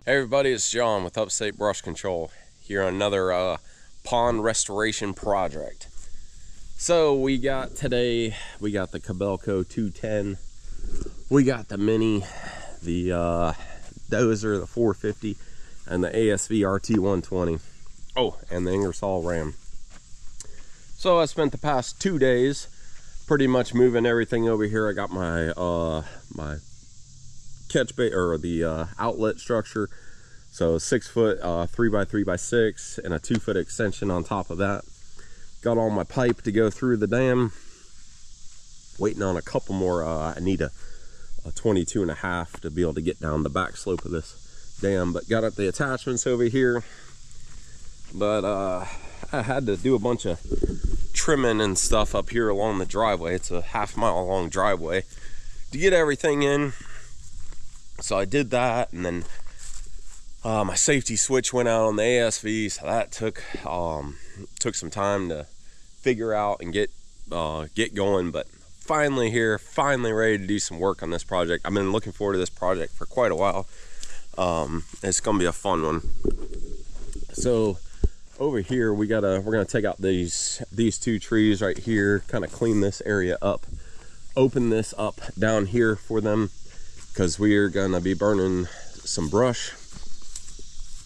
Hey everybody, it's John with Upstate Brush Control here on another pond restoration project. So we got the Cabelco 210, we got the Mini, the Dozer, the 450, and the ASV RT 120. Oh, and the Ingersoll Ram. So I spent the past 2 days pretty much moving everything over here. I got my my catch bait, or the outlet structure, so 6 foot 3x3x6 and a 2 foot extension on top of that. Got all my pipe to go through the dam, waiting on a couple more. I need a 22.5 to be able to get down the back slope of this dam, but got up the attachments over here. But I had to do a bunch of trimming and stuff up here along the driveway. It's a half-mile long driveway to get everything in. So I did that, and then my safety switch went out on the ASV, so that took some time to figure out and get going. But finally here, finally ready to do some work on this project. I've been looking forward to this project for quite a while. It's gonna be a fun one. So over here we're gonna take out these 2 trees right here, kind of clean this area up, open this up down here for them, because we are gonna be burning some brush.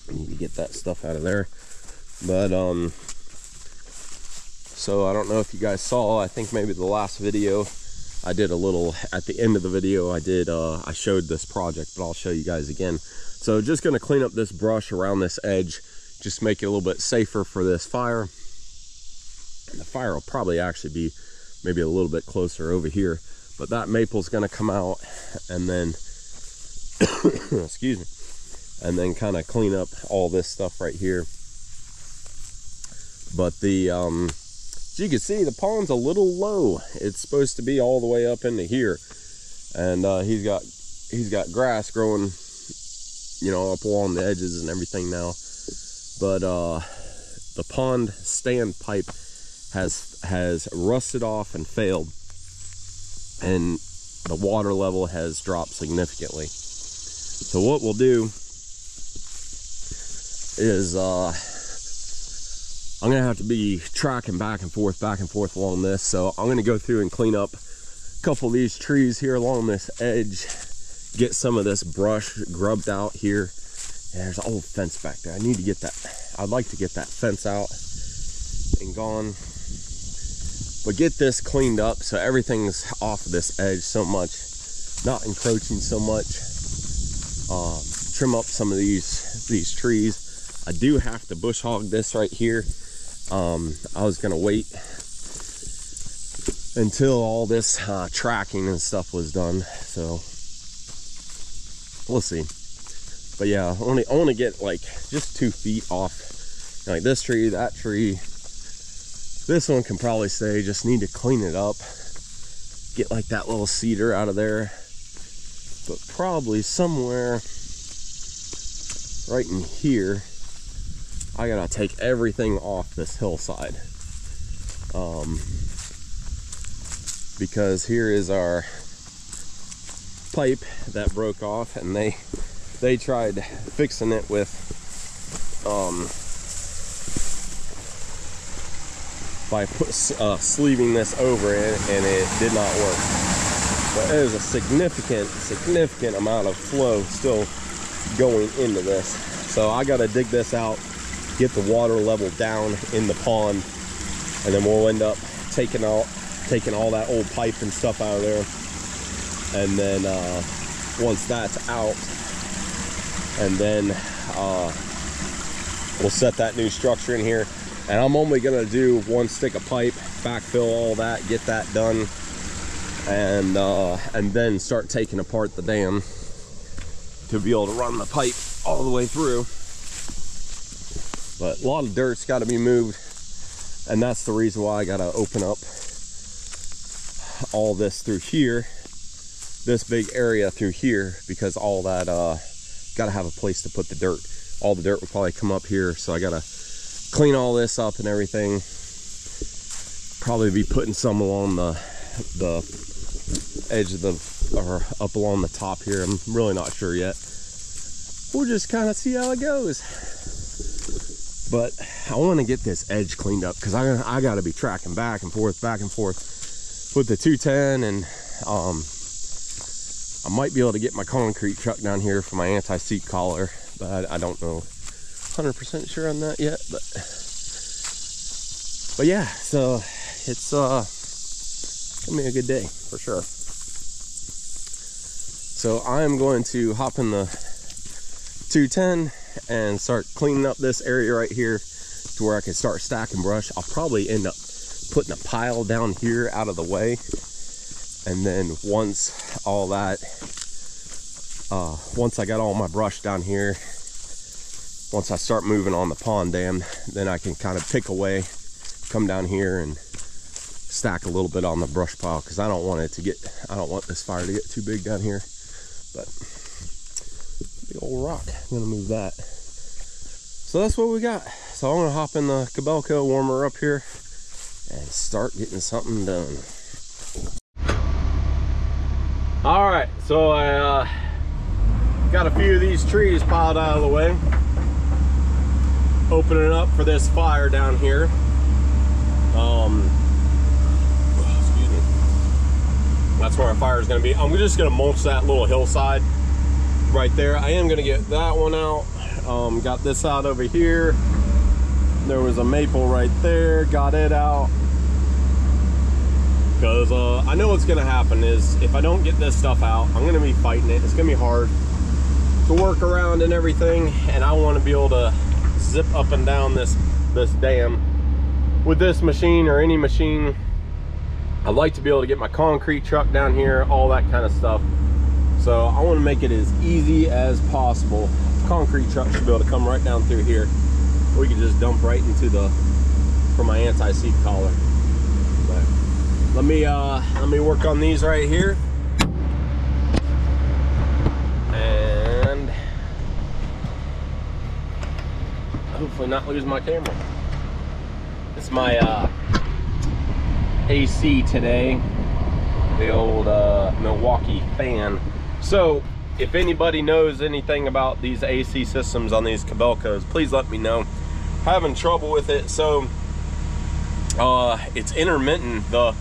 I need to get that stuff out of there. But so I don't know if you guys saw, I think maybe the last video I did a little, at the end of the video I showed this project, but I'll show you guys again. So just gonna clean up this brush around this edge, just make it a little bit safer for this fire. And the fire will probably actually be maybe a little bit closer over here, but that maple's gonna come out, and then excuse me, and then kind of clean up all this stuff right here. But the so you can see the pond's a little low. It's supposed to be all the way up into here, and he's got grass growing, you know, up along the edges and everything now. But the pond stand pipe has rusted off and failed, and the water level has dropped significantly. So what we'll do is I'm gonna have to be tracking back and forth along this. So I'm gonna go through and clean up a couple of these trees here along this edge, get some of this brush grubbed out here. And there's an old fence back there. I need to get that. I'd like to get that fence out and gone. But get this cleaned up so everything's off of this edge so much, not encroaching so much. Trim up some of these trees. I do have to bush hog this right here. I was gonna wait until all this tracking and stuff was done, so we'll see. But yeah, I want to get like just 2 feet off, like this tree, that tree. This one can probably stay, just need to clean it up, get like that little cedar out of there. But probably somewhere right in here, I gotta take everything off this hillside, because here is our pipe that broke off, and they tried fixing it with by sleeving this over it, and it did not work. But there's a significant amount of flow still going into this, so I gotta dig this out, get the water level down in the pond, and then we'll end up taking all that old pipe and stuff out of there. And then once that's out, and then we'll set that new structure in here. And I'm only gonna do 1 stick of pipe, backfill all that, get that done, and then start taking apart the dam to be able to run the pipe all the way through. But a lot of dirt's got to be moved, and that's the reason why I got to open up all this through here, this big area through here, because all that got to have a place to put the dirt. All the dirt will probably come up here, so I got to clean all this up and everything. Probably be putting some along the edge of the, or up along the top here. I'm really not sure yet. we'll just kind of see how it goes. But I want to get this edge cleaned up because I got to be tracking back and forth with the 210, and I might be able to get my concrete truck down here for my anti-seat collar, but I don't know 100% sure on that yet. But yeah, so it's gonna be a good day for sure. So I'm going to hop in the 210 and start cleaning up this area right here to where I can start stacking brush. I'll probably end up putting a pile down here out of the way, and then once I got all my brush down here, once I start moving on the pond dam, then I can kind of pick away, come down here and stack a little bit on the brush pile, because I don't want this fire to get too big down here. But big old rock, I'm gonna move that. So that's what we got. So I'm gonna hop in the Cabelco warmer up here and start getting something done. All right, so I got a few of these trees piled out of the way, opening up for this fire down here. Excuse me. That's where our fire is going to be. I'm just going to mulch that little hillside right there. I am going to get that one out. Got this out over here. There was a maple right there. Got it out. Because I know what's going to happen is if I don't get this stuff out, I'm going to be fighting it. It's going to be hard to work around and everything. And I want to be able to zip up and down this dam with this machine or any machine. I'd like to be able to get my concrete truck down here, all that kind of stuff. So I want to make it as easy as possible. The concrete truck should be able to come right down through here. We can just dump right into for my anti-seat collar. But let me work on these right here. And hopefully not lose my camera. It's my AC today, the old Milwaukee fan. So if anybody knows anything about these AC systems on these Cabelcos, please let me know. Having trouble with it. So it's intermittent. The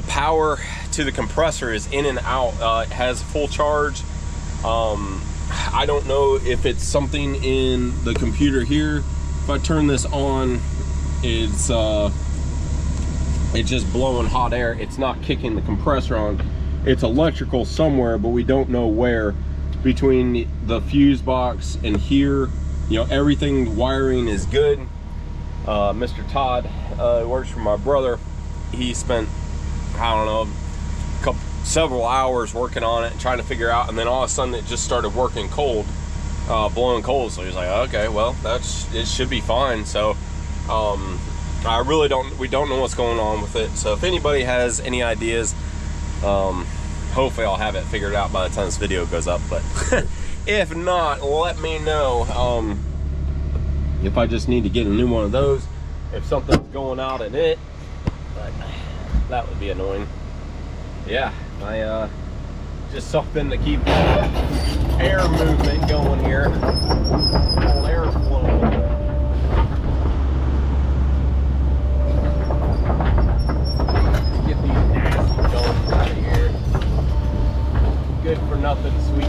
power to the compressor is in and out. It has full charge. I don't know if it's something in the computer here. If I turn this on, it's just blowing hot air. It's not kicking the compressor on. It's electrical somewhere, but we don't know where. Between the fuse box and here, you know, everything, wiring is good. Mr. Todd works for my brother. He spent, I don't know, several hours working on it, trying to figure out, and then all of a sudden it just started working cold, blowing cold. So he's like, okay, well, it should be fine. So we don't know what's going on with it. So if anybody has any ideas, hopefully I'll have it figured out by the time this video goes up. But if not, let me know. If I just need to get a new one of those, if something's going out in it, but that would be annoying. Yeah, just something to keep air movement going here. All air flowing. Get these nasty gums out of here. Good for nothing sweet.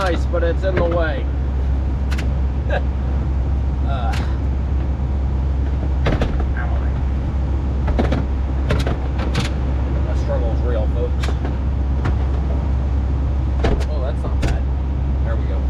nice, but it's in the way. That struggle's real, folks. Oh, that's not bad. There we go.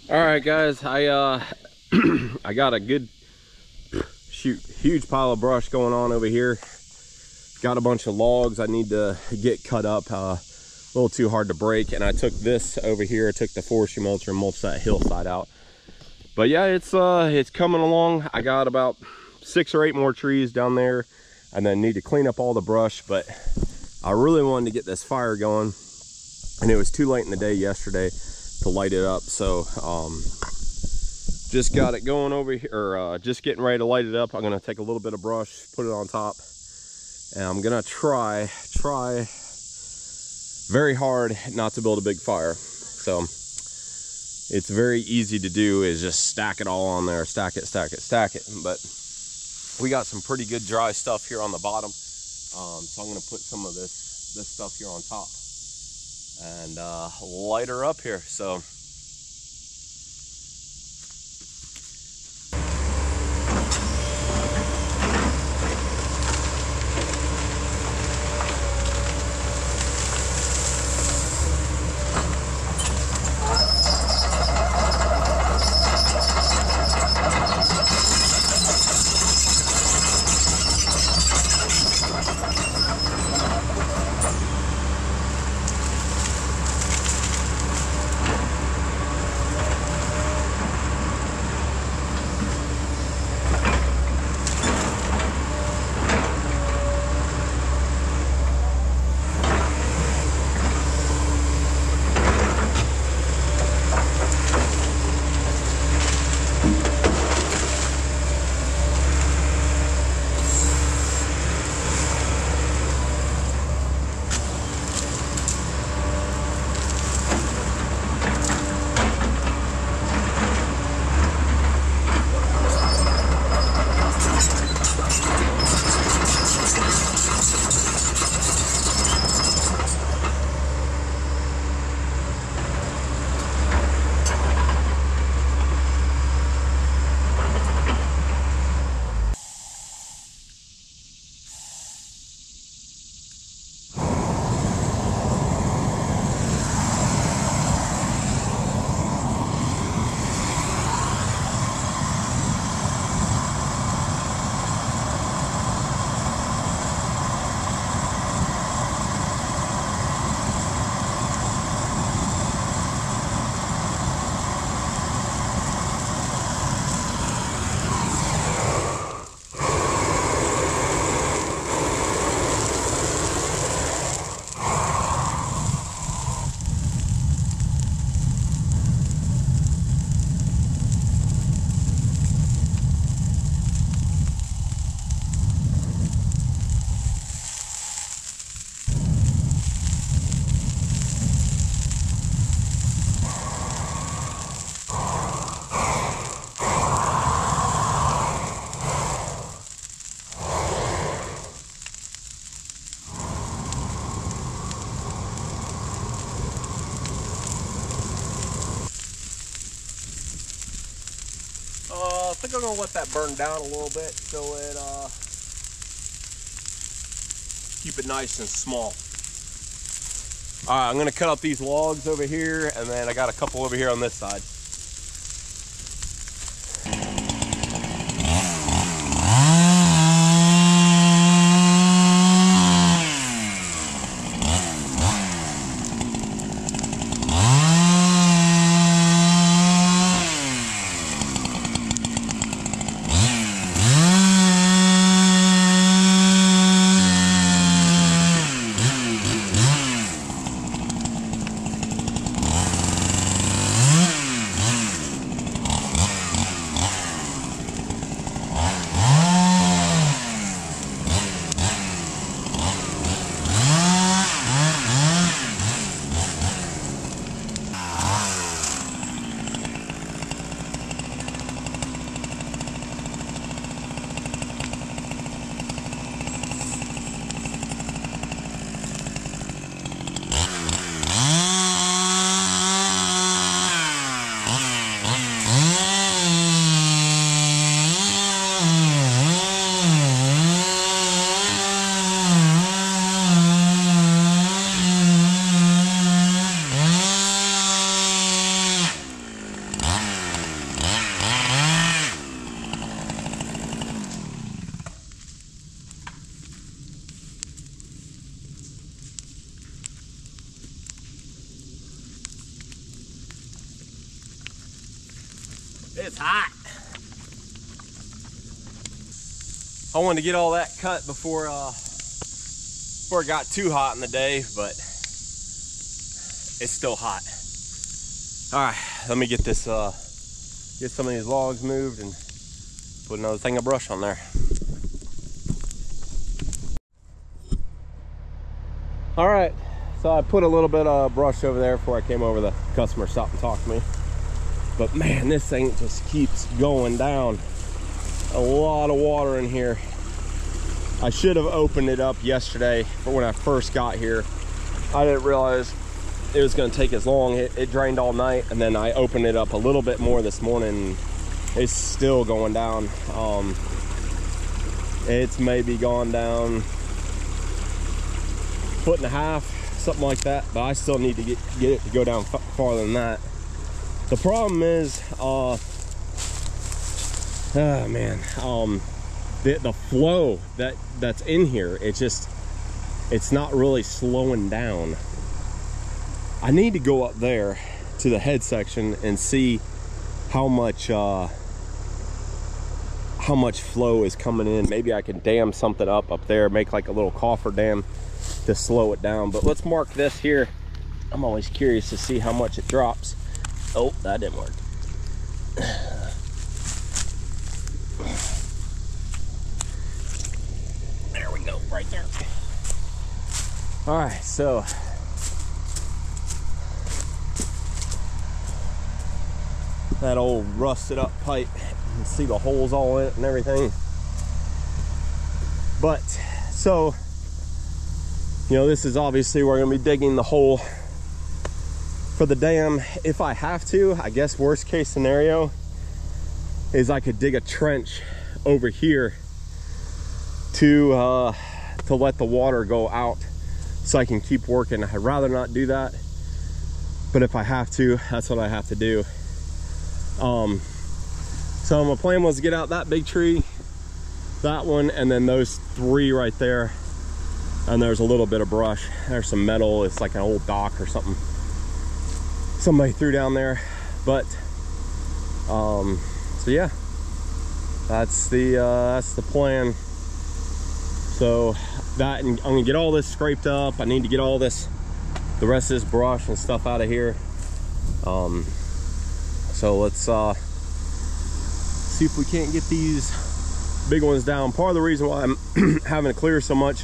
All right, guys, I got a good huge pile of brush going on over here. Got a bunch of logs I need to get cut up, a little too hard to break, and I took this over here. I took the forestry mulcher and mulched that hillside out. But yeah, it's coming along. I got about 6 or 8 more trees down there, and then need to clean up all the brush. But I really wanted to get this fire going, and it was too late in the day yesterday to light it up. So just got it going over here, or just getting ready to light it up. I'm gonna take a little bit of brush, put it on top, and I'm gonna try very hard not to build a big fire. So it's very easy to do, is just stack it all on there, stack it. But we got some pretty good dry stuff here on the bottom, so I'm gonna put some of this stuff here on top and light her up here. So I think I'm gonna let that burn down a little bit so it keep it nice and small. All right, I'm gonna cut up these logs over here, and then I got a couple over here on this side. It's hot. I wanted to get all that cut before it got too hot in the day, but it's still hot. All right, let me get this, get some of these logs moved and put another thing of brush on there. All right, so I put a little bit of brush over there before I came over. The customer stopped and talked to me. But man, this thing just keeps going down. A lot of water in here. I should have opened it up yesterday for when I first got here. I didn't realize it was gonna take as long. It drained all night, and then I opened it up a little bit more this morning. It's still going down. It's maybe gone down 1.5 feet, something like that, but I still need to get it to go down farther than that. The problem is, the flow that's in here, it's not really slowing down. I need to go up there to the head section and see how much flow is coming in. Maybe I can dam something up there, make like a little coffer dam to slow it down. But let's mark this here. I'm always curious to see how much it drops. Oh, that didn't work. There we go, right there. All right, so that old rusted up pipe, you can see the holes all in it and everything. But so, you know, this is obviously we're gonna be digging the hole for the dam. If I have to, I guess worst case scenario is I could dig a trench over here to let the water go out so I can keep working. I'd rather not do that, but if I have to, that's what I have to do. So my plan was to get out that big tree, that one, and then those 3 right there, and there's a little bit of brush. There's some metal, it's like an old dock or something somebody threw down there. But so yeah, that's the plan. So that, and I'm gonna get all this scraped up. I need to get all this, the rest of this brush and stuff out of here. So let's see if we can't get these big ones down. Part of the reason why I'm having to clear so much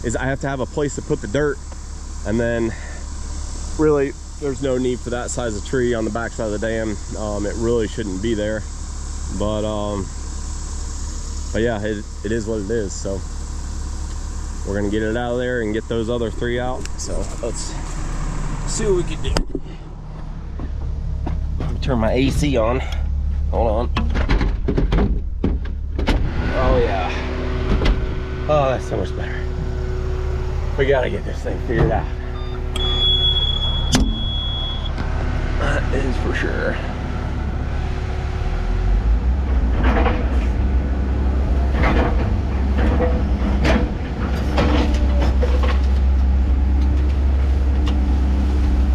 is I have to have a place to put the dirt, and then really there's no need for that size of tree on the back side of the dam. It really shouldn't be there, but yeah, it is what it is. So we're gonna get it out of there and get those other 3 out. So let's see what we can do. Let me turn my AC on. Hold on. Oh yeah. Oh, that's so much better. We gotta get this thing figured out. That is for sure.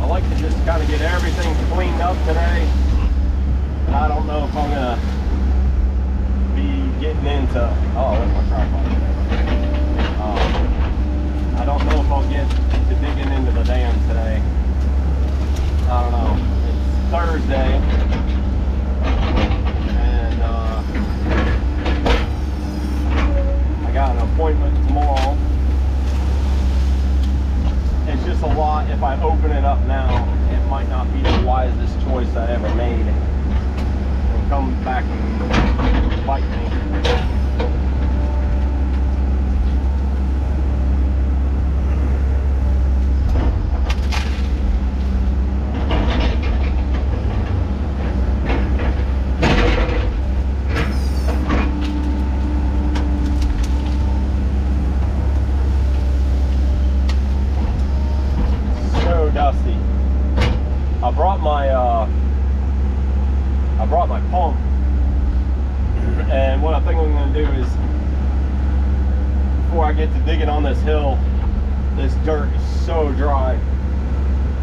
I like to just kind of get everything cleaned up today. I don't know if I'm gonna be getting into, oh, that's my tripod. I don't know if I'll get to digging into the dam today. I don't know. It's Thursday, and I got an appointment tomorrow. It's just a lot. If I open it up now, it might not be the wisest choice I ever made. It'll come back and bite me. Dusty. I brought my pump, and what I think I'm going to do is, before I get to digging on this hill, this dirt is so dry.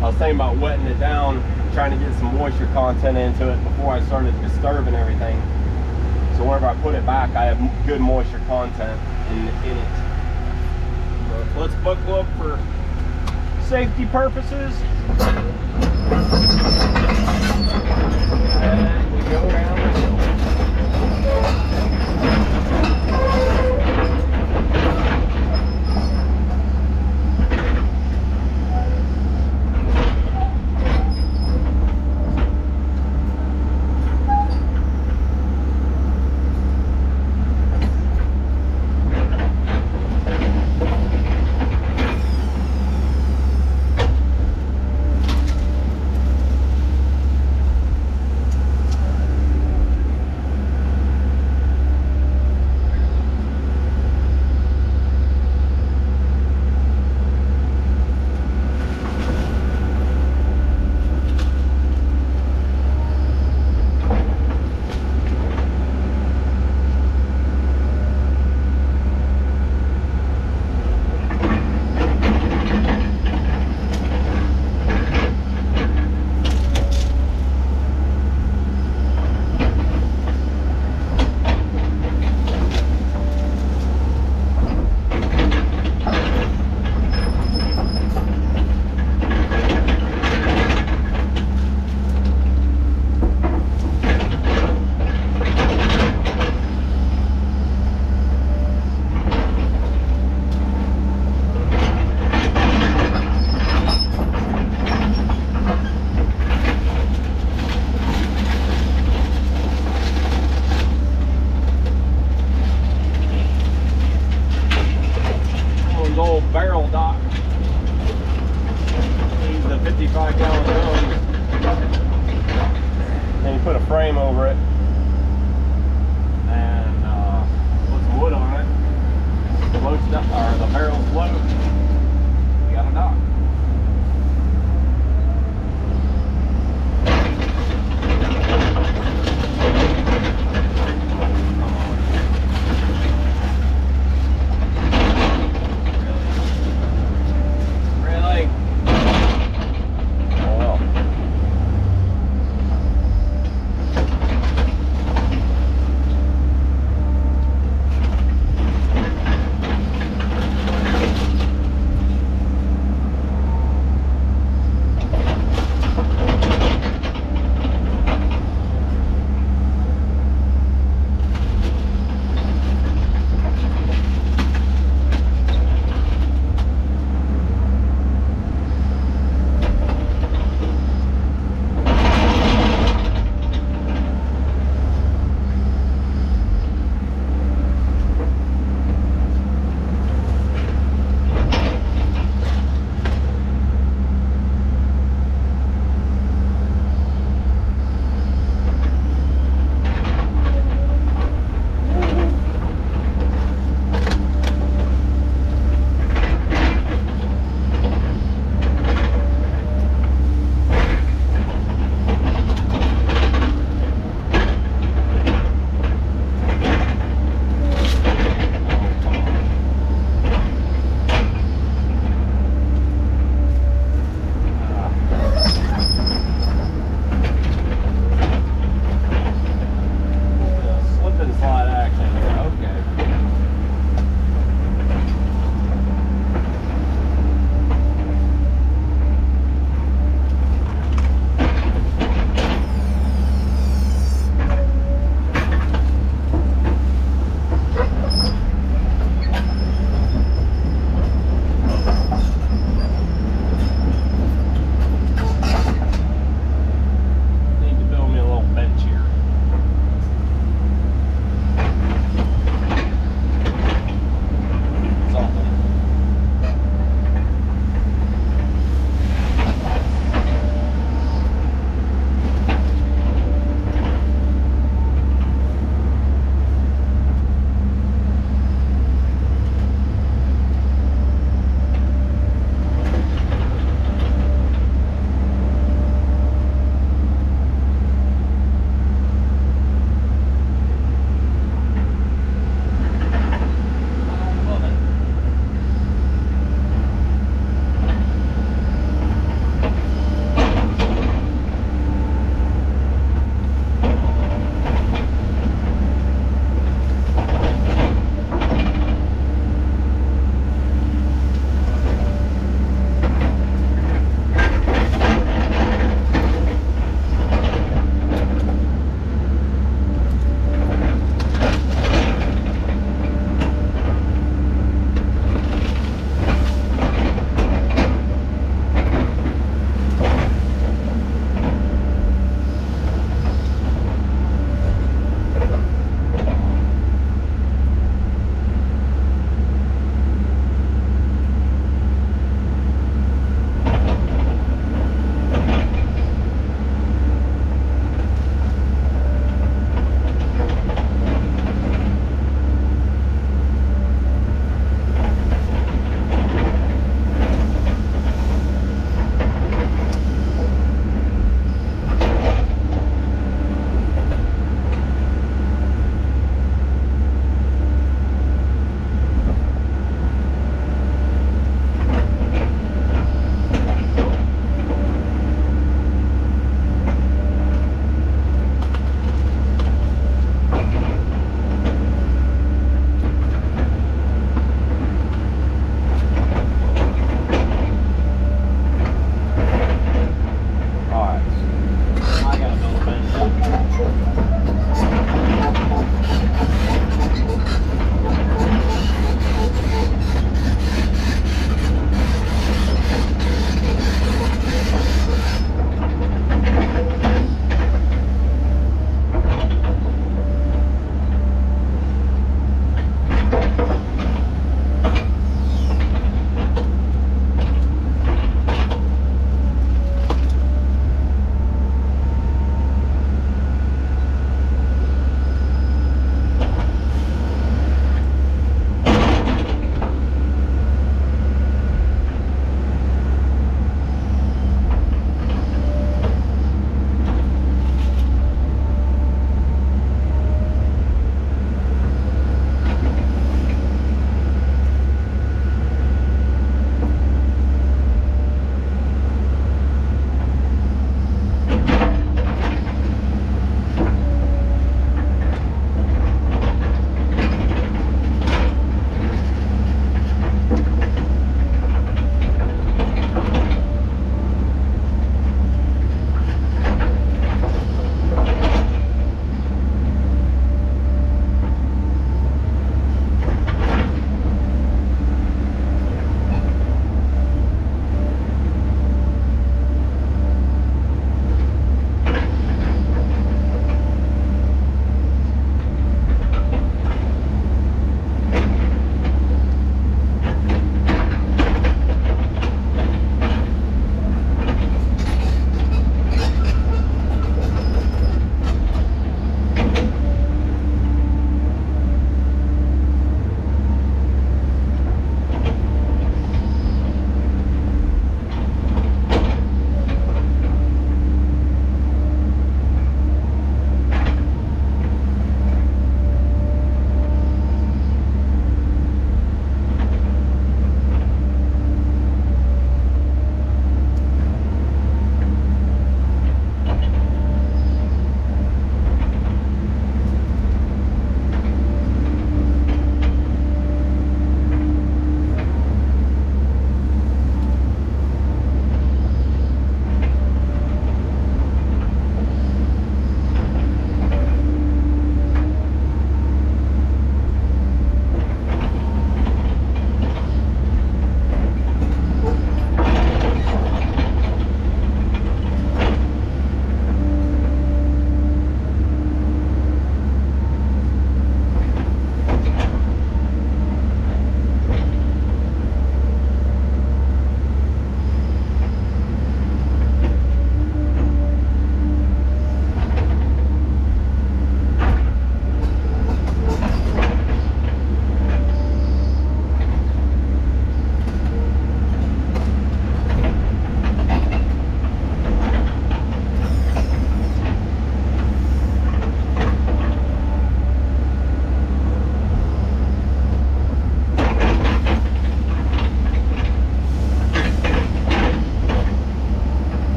I was thinking about wetting it down, trying to get some moisture content into it before I started disturbing everything. So whenever I put it back, I have good moisture content in it. So let's buckle up for safety purposes. And we go down the hill. Barrel dock. Use the 55-gallon drums, and you put a frame over it, and put some wood on it. Floats down, or the barrels float. You got a dock.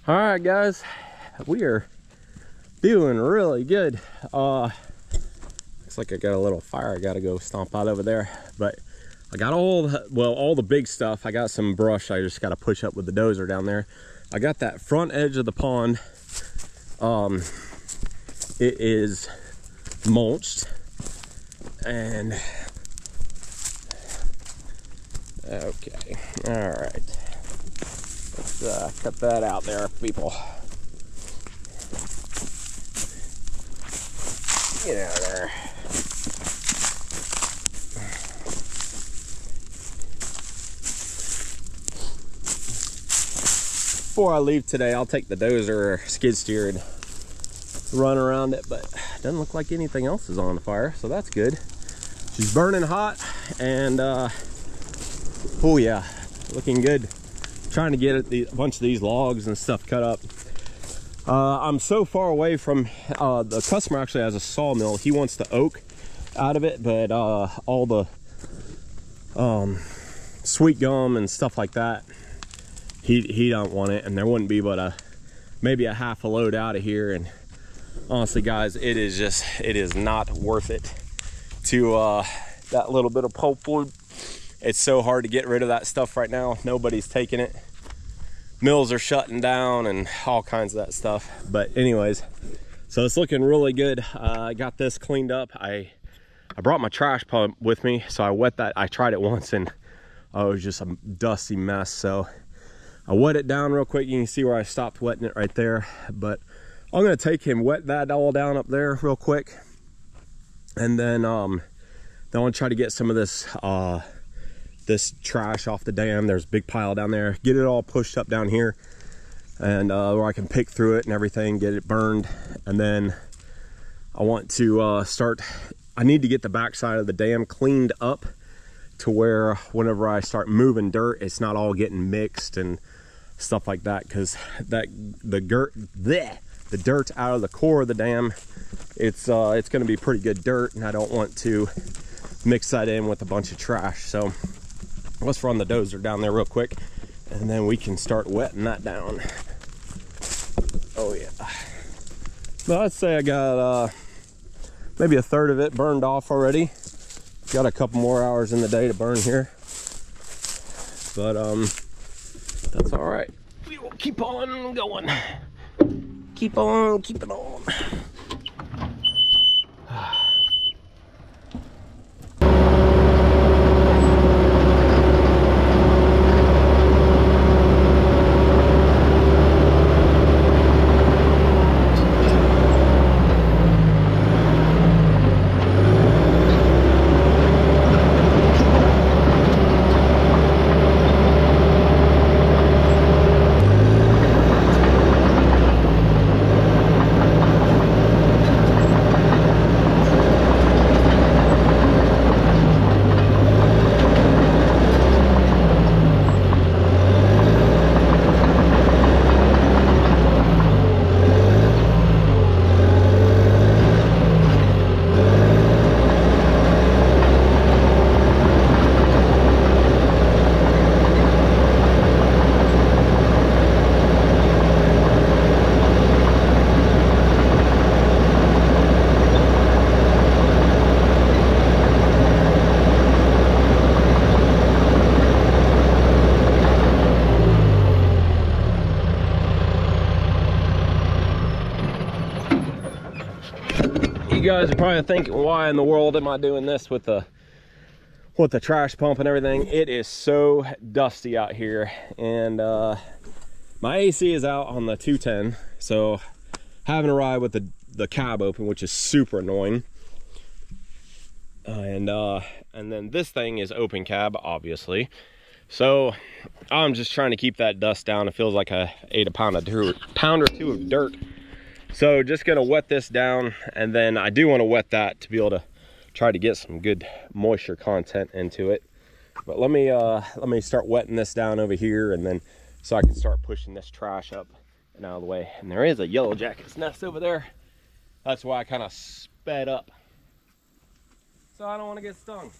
All right, guys, we are doing really good. Looks like I got a little fire I gotta go stomp out over there, but I got all the big stuff. I got some brush I just gotta push up with the dozer down there. I got that front edge of the pond. It is mulched, and okay, all right. Let's cut that out there, people. Get out of there. Before I leave today, I'll take the dozer or skid steer and run around it, but it doesn't look like anything else is on the fire, so that's good. She's burning hot, and oh yeah, looking good. Trying to get a bunch of these logs and stuff cut up. I'm so far away from the customer. Actually has a sawmill. He wants the oak out of it, but all the sweet gum and stuff like that, he don't want it, and there wouldn't be but maybe a half a load out of here. And honestly, guys, it is not worth it to that little bit of pulpwood. It's so hard to get rid of that stuff right now. Nobody's taking it. Mills are shutting down and all kinds of that stuff. But anyways, so it's looking really good. I got this cleaned up. I brought my trash pump with me, so I wet that. I tried it once, and it was just a dusty mess. So I wet it down real quick. You can see where I stopped wetting it right there. But I'm gonna take and wet that all down up there real quick, and then I want to try to get some of this this trash off the dam. There's a big pile down there. Get it all pushed up down here, and where I can pick through it and everything, get it burned. And then I want to I need to get the backside of the dam cleaned up to where whenever I start moving dirt, it's not all getting mixed and stuff like that, because the dirt out of the core of the dam, it's going to be pretty good dirt, and I don't want to mix that in with a bunch of trash. So let's run the dozer down there real quick, and then we can start wetting that down. Oh yeah. But I'd say I got maybe a third of it burned off already. Got a couple more hours in the day to burn here, but that's all right. We will keep on going. Keep on keeping on. You guys are probably thinking, why in the world am I doing this with the trash pump and everything? It is so dusty out here, and my AC is out on the 210, so having a ride with the cab open, which is super annoying. And then this thing is open cab, obviously. So I'm just trying to keep that dust down. It feels like I ate a pound or two of dirt. So just gonna wet this down, and then I do want to wet that to be able to try to get some good moisture content into it. But let me start wetting this down over here, and then so I can start pushing this trash up and out of the way. And there is a yellow jacket's nest over there. That's why I kind of sped up, so I don't want to get stung.